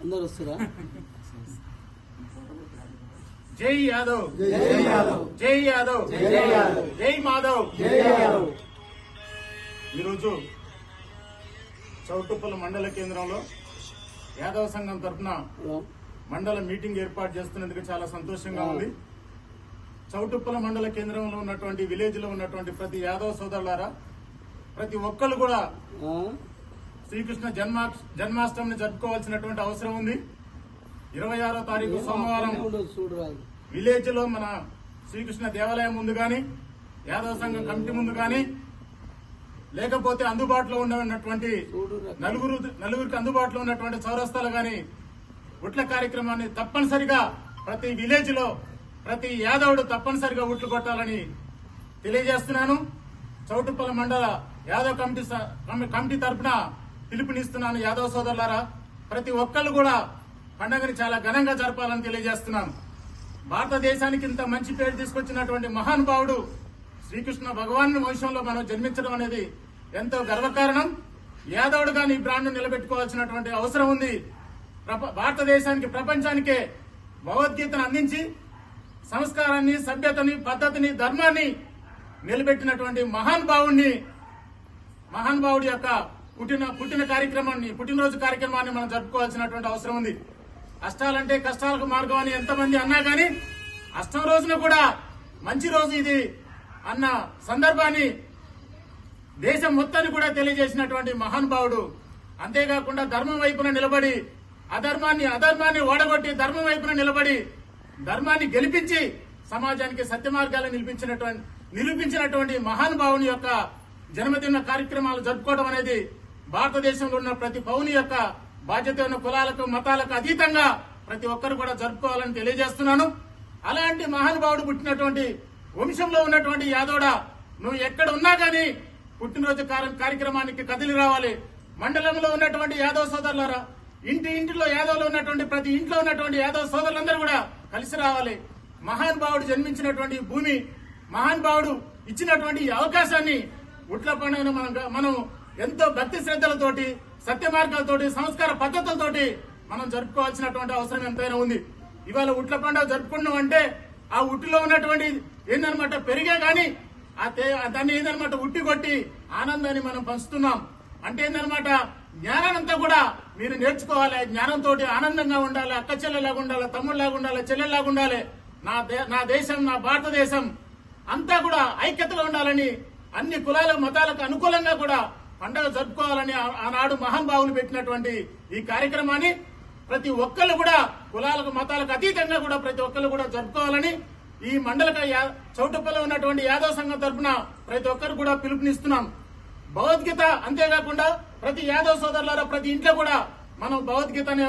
అందరు వస్తారా? జై యాదవ్, జై యాదవ్, జై యాదవ్, జై యాదవ్, జై మాధవ్, జై యాదవ్. ఈరోజు చౌటుప్పల మండల కేంద్రంలో యాదవ సంఘం తరఫున మండల మీటింగ్ ఏర్పాటు చేస్తున్నందుకు చాలా సంతోషంగా ఉంది. చౌటుప్పల మండల కేంద్రంలో ఉన్నటువంటి విలేజ్ లో ఉన్నటువంటి ప్రతి యాదవ సోదరులారా, ప్రతి ఒక్కరు కూడా శ్రీకృష్ణ జన్మాష్టమిని జరుపుకోవాల్సినటువంటి అవసరం ఉంది. 26వ తారీఖు సోమవారం విలేజ్ లో మన శ్రీకృష్ణ దేవాలయం ముందు గాని, యాదవ సంఘం కమిటీ ముందు గాని, లేకపోతే అందుబాటులో ఉన్నటువంటి నలుగురికి అందుబాటులో ఉన్నటువంటి చౌరస్తాలు గాని ఉట్ల కార్యక్రమాన్ని తప్పనిసరిగా ప్రతి విలేజ్ లో ప్రతి యాదవుడు తప్పనిసరిగా ఉట్లు కొట్టాలని తెలియజేస్తున్నాను. చౌటుప్పల మండల యాదవ్ కమిటీ తరఫున పిలుపునిస్తున్నాను. యాదవ సోదరులారా, ప్రతి ఒక్కళ్ళు కూడా పండుగని చాలా ఘనంగా జరపాలని తెలియజేస్తున్నాను. భారతదేశానికి ఇంత మంచి పేరు తీసుకొచ్చినటువంటి మహానుభావుడు శ్రీకృష్ణ భగవాను వంశంలో మనం జన్మించడం అనేది ఎంతో గర్వకారణం. యాదవుడుగా నీ బ్రాండ్ నిలబెట్టుకోవాల్సినటువంటి అవసరం ఉంది. భారతదేశానికి, ప్రపంచానికే భగవద్గీతను అందించి సంస్కారాన్ని, సభ్యతని, పద్ధతిని, ధర్మాన్ని నిలబెట్టినటువంటి మహానుభావుడి యొక్క పుట్టినరోజు కార్యక్రమాన్ని మనం జరుపుకోవాల్సినటువంటి అవసరం ఉంది. అష్టాలంటే కష్టాలకు మార్గం అని ఎంతమంది అన్నా గానీ అష్టం రోజున కూడా మంచి రోజు ఇది అన్న సందర్భాన్ని దేశం మొత్తాన్ని కూడా తెలియజేసినటువంటి మహానుభావుడు. అంతేకాకుండా ధర్మం వైపున నిలబడి అధర్మాన్ని ఓడగొట్టి ధర్మం వైపున నిలబడి ధర్మాన్ని గెలిపించి సమాజానికి సత్య మార్గాలను నిరూపించినటువంటి మహానుభావుని యొక్క జన్మదిన కార్యక్రమాలు జరుపుకోవడం అనేది భారతదేశంలో ఉన్న ప్రతి పౌరుని యొక్క బాధ్యత. ఉన్న కులాలకు, మతాలకు అతీతంగా ప్రతి ఒక్కరు కూడా జరుపుకోవాలని తెలియజేస్తున్నాను. అలాంటి మహానుభావుడు పుట్టినటువంటి వంశంలో ఉన్నటువంటి యాదవుడా, నువ్వు ఎక్కడ ఉన్నా గానీ పుట్టినరోజు కార్యక్రమానికి కదిలి రావాలి. మండలంలో ఉన్నటువంటి యాదవ సోదరులారా, ఇంటిలో యాదవులు ఉన్నటువంటి ప్రతి ఇంట్లో ఉన్నటువంటి యాదవ సోదరులందరూ కూడా కలిసి రావాలి. మహానుభావుడు జన్మించినటువంటి భూమి, మహానుభావుడు ఇచ్చినటువంటి అవకాశాన్ని ఉట్ల పండుగను మనం ఎంతో భక్తి శ్రద్ధలతోటి, సత్య మార్గాలతోటి, సంస్కార పద్ధతులతోటి మనం జరుపుకోవాల్సినటువంటి అవసరం ఎంతైనా ఉంది. ఇవాళ ఉట్ల పండుగ జరుపుకున్నాం అంటే ఆ ఉట్టిలో ఉన్నటువంటి ఏందనమాట పెరిగే గాని దాన్ని ఏందనమాట ఉట్టి కొట్టి ఆనందాన్ని మనం పంచుతున్నాం. అంటే ఏందనమాట జ్ఞానానంతా కూడా మీరు నేర్చుకోవాలి. జ్ఞానంతో ఆనందంగా ఉండాలి, అక్క చెల్లెలాగా ఉండాలి, తమ్ముళ్లాగా ఉండాలి, చెల్లెల్లాగా ఉండాలి. నా దేశం, నా భారతదేశం అంతా కూడా ఐక్యతగా ఉండాలని, అన్ని కులాల మతాలకు అనుకూలంగా కూడా పండుగ జరుపుకోవాలని ఆనాడు మహానుభావులు పెట్టినటువంటి ఈ కార్యక్రమాన్ని ప్రతి ఒక్కళ్ళు కూడా కులాలకు, మతాలకు అతీతంగా కూడా ప్రతి ఒక్కళ్ళు కూడా జరుపుకోవాలని ఈ మండల చౌటుప్పల్లో ఉన్నటువంటి యాదవ సంఘం తరఫున ప్రతి ఒక్కరు కూడా పిలుపునిస్తున్నాం. భగవద్గీత అంతేకాకుండా ప్రతి యాదవ సోదరులారా, ప్రతి ఇంట్లో కూడా మనం భగవద్గీత అనే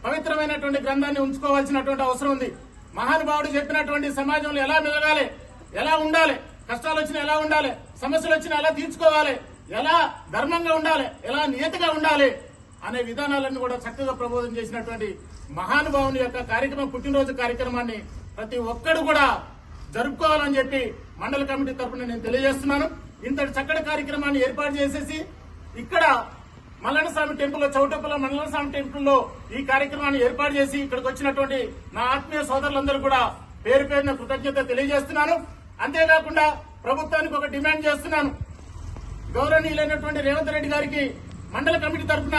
పవిత్రమైనటువంటి గ్రంథాన్ని ఉంచుకోవాల్సినటువంటి అవసరం ఉంది. మహానుభావుడు చెప్పినటువంటి సమాజంలో ఎలా మెలగాలి, ఎలా ఉండాలి, కష్టాలు వచ్చినా ఎలా ఉండాలి, సమస్యలు వచ్చినా ఎలా తీర్చుకోవాలి, ఎలా ధర్మంగా ఉండాలి, ఎలా నియతిగా ఉండాలి అనే విధానాలన్నీ కూడా చక్కగా ప్రబోధం చేసినటువంటి మహానుభావుని యొక్క పుట్టినరోజు కార్యక్రమాన్ని ప్రతి ఒక్కరు కూడా జరుపుకోవాలని చెప్పి మండల కమిటీ తరఫున నేను తెలియజేస్తున్నాను. ఇంతటి చక్కటి కార్యక్రమాన్ని ఏర్పాటు చేసేసి ఇక్కడ మల్లన్నస్వామి టెంపుల్ లో, చౌటుప్పల మల్లన్నస్వామి టెంపుల్ లో ఈ కార్యక్రమాన్ని ఏర్పాటు చేసి ఇక్కడికి వచ్చినటువంటి నా ఆత్మీయ సోదరులందరూ కూడా పేరు పేరున కృతజ్ఞత తెలియజేస్తున్నాను. అంతేకాకుండా ప్రభుత్వానికి ఒక డిమాండ్ చేస్తున్నాను. గౌరవనీయులైనటువంటి రేవంత్ రెడ్డి గారికి మండల కమిటీ తరఫున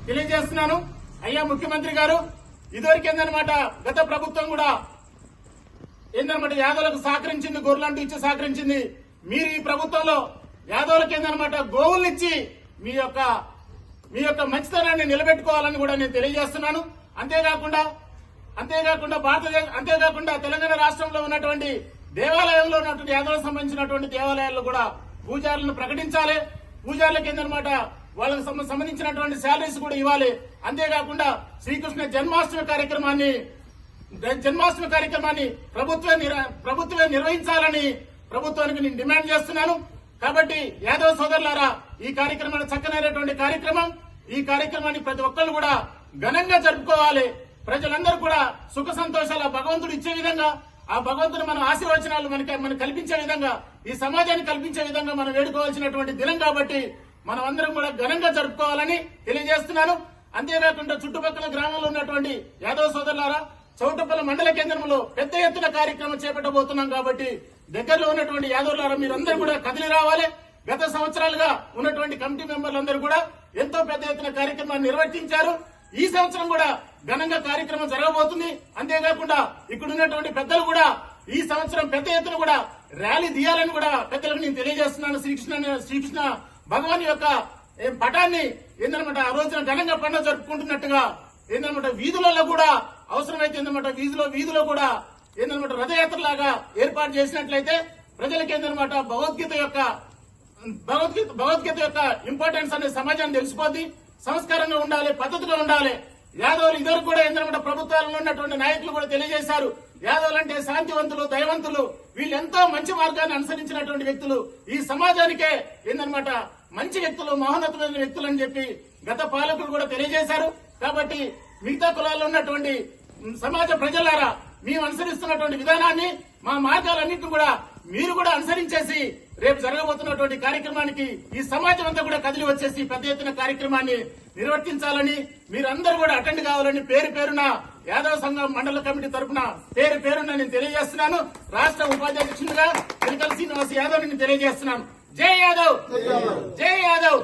తెలియజేస్తున్నాను. అయ్యా ముఖ్యమంత్రి గారు, ఇదివరకు ఏందనమాట గత ప్రభుత్వం కూడా ఏందనమాట యాదవులకు సహకరించింది, గొర్రెలంటూ ఇచ్చి సహకరించింది. మీరు ఈ ప్రభుత్వంలో యాదవులకు ఏందనమాట గోవులు ఇచ్చి మీ యొక్క మంచితనాన్ని నిలబెట్టుకోవాలని కూడా నేను తెలియజేస్తున్నాను. అంతేకాకుండా తెలంగాణ రాష్ట్రంలో ఉన్నటువంటి దేవాలయంలో ఉన్నటువంటి యాదవులకు సంబంధించినటువంటి దేవాలయాల్లో కూడా పూజారులను ప్రకటించాలి. పూజారులకు ఏందనమాట వాళ్ళకి సంబంధించినటువంటి శాలరీస్ కూడా ఇవ్వాలి. అంతేకాకుండా శ్రీకృష్ణ జన్మాష్టమి కార్యక్రమాన్ని ప్రభుత్వమే నిర్వహించాలని ప్రభుత్వానికి నేను డిమాండ్ చేస్తున్నాను. కాబట్టి యాదవ సోదరులారా, ఈ కార్యక్రమాన్ని చక్కనైనటువంటి కార్యక్రమం. ఈ కార్యక్రమాన్ని ప్రతి ఒక్కరు కూడా ఘనంగా జరుపుకోవాలి. ప్రజలందరూ కూడా సుఖ సంతోషాల భగవంతుడు ఇచ్చే విధంగా, ఆ భగవంతుడు మన ఆశీర్వచనాలు మనకు కల్పించే విధంగా, ఈ సమాజానికి కల్పించే విధంగా మనం వేడుకోవాల్సినటువంటి దినం కాబట్టి మనం అందరం కూడా ఘనంగా జరుపుకోవాలని తెలియజేస్తున్నాను. అంతేకాకుండా చుట్టుపక్కల గ్రామాల్లో ఉన్నటువంటి యాదవ సోదరులారా, చౌటపల్లి మండల కేంద్రంలో పెద్ద ఎత్తున కార్యక్రమం చేపట్టబోతున్నాం కాబట్టి దగ్గరలో ఉన్నటువంటి యాదవులారా మీరందరూ కూడా కదిలి రావాలి. గత సంవత్సరాలుగా ఉన్నటువంటి కమిటీ మెంబర్లందరూ కూడా ఎంతో పెద్ద ఎత్తున కార్యక్రమాన్ని నిర్వర్తించారు. ఈ సంవత్సరం కూడా ఘనంగా కార్యక్రమం జరగబోతుంది. అంతేకాకుండా ఇక్కడ ఉన్నటువంటి పెద్దలు కూడా ఈ సంవత్సరం పెద్ద ఎత్తున కూడా ర్యాలీ తీయాలని కూడా పెద్దలకు నేను తెలియజేస్తున్నాను. శ్రీకృష్ణ భగవాన్ యొక్క పటాన్ని ఏందన్నమాట ఆ రోజున ఘనంగా పండుగ జరుపుకుంటున్నట్టుగా ఏందన్నమాట వీధులలో కూడా అవసరమైతే ఏందన్నమాట వీధిలో కూడా ఏందన్నమాట రథయాత్ర లాగా ఏర్పాటు చేసినట్లయితే ప్రజలకు ఏందన్నమాట భగవద్గీత యొక్క ఇంపార్టెన్స్ అనేది సమాజానికి తెలిసిపోద్ది. సంస్కారంగా ఉండాలి, పద్ధతిగా ఉండాలి. యాదవులు ఇద్దరు కూడా ఏందన్నమాట ప్రభుత్వాలలో ఉన్నటువంటి నాయకులు కూడా తెలియజేశారు. యాదవులు అంటే శాంతివంతులు, దయవంతులు, వీళ్ళు ఎంతో మంచి మార్గాన్ని అనుసరించినటువంటి వ్యక్తులు, ఈ సమాజానికే ఏందన్నమాట మంచి వ్యక్తులు, మహోన్నతమైన వ్యక్తులు అని చెప్పి గత పాలకులు కూడా తెలియజేశారు. కాబట్టి మిగతా కులాల్లో ఉన్నటువంటి సమాజ ప్రజలారా, మేము అనుసరిస్తున్నటువంటి విధానాన్ని, మా మార్గాలన్నింటినీ కూడా మీరు కూడా అనుసరించేసి రేపు జరగబోతున్నటువంటి కార్యక్రమానికి ఈ సమాజం అంతా కూడా కదిలి వచ్చేసి పెద్ద ఎత్తున కార్యక్రమాన్ని నిర్వర్తించాలని, మీరందరూ కూడా అటెండ్ కావాలని పేరు పేరున యాదవ సంఘం మండల కమిటీ తరఫున పేరు పేరున నేను తెలియజేస్తున్నాను. రాష్ట్ర ఉపాధ్యక్షునిగా చిలకల శ్రీనివాస్ యాదవ్ నేను తెలియజేస్తున్నాను. జై యాదవ్, జై యాదవ్.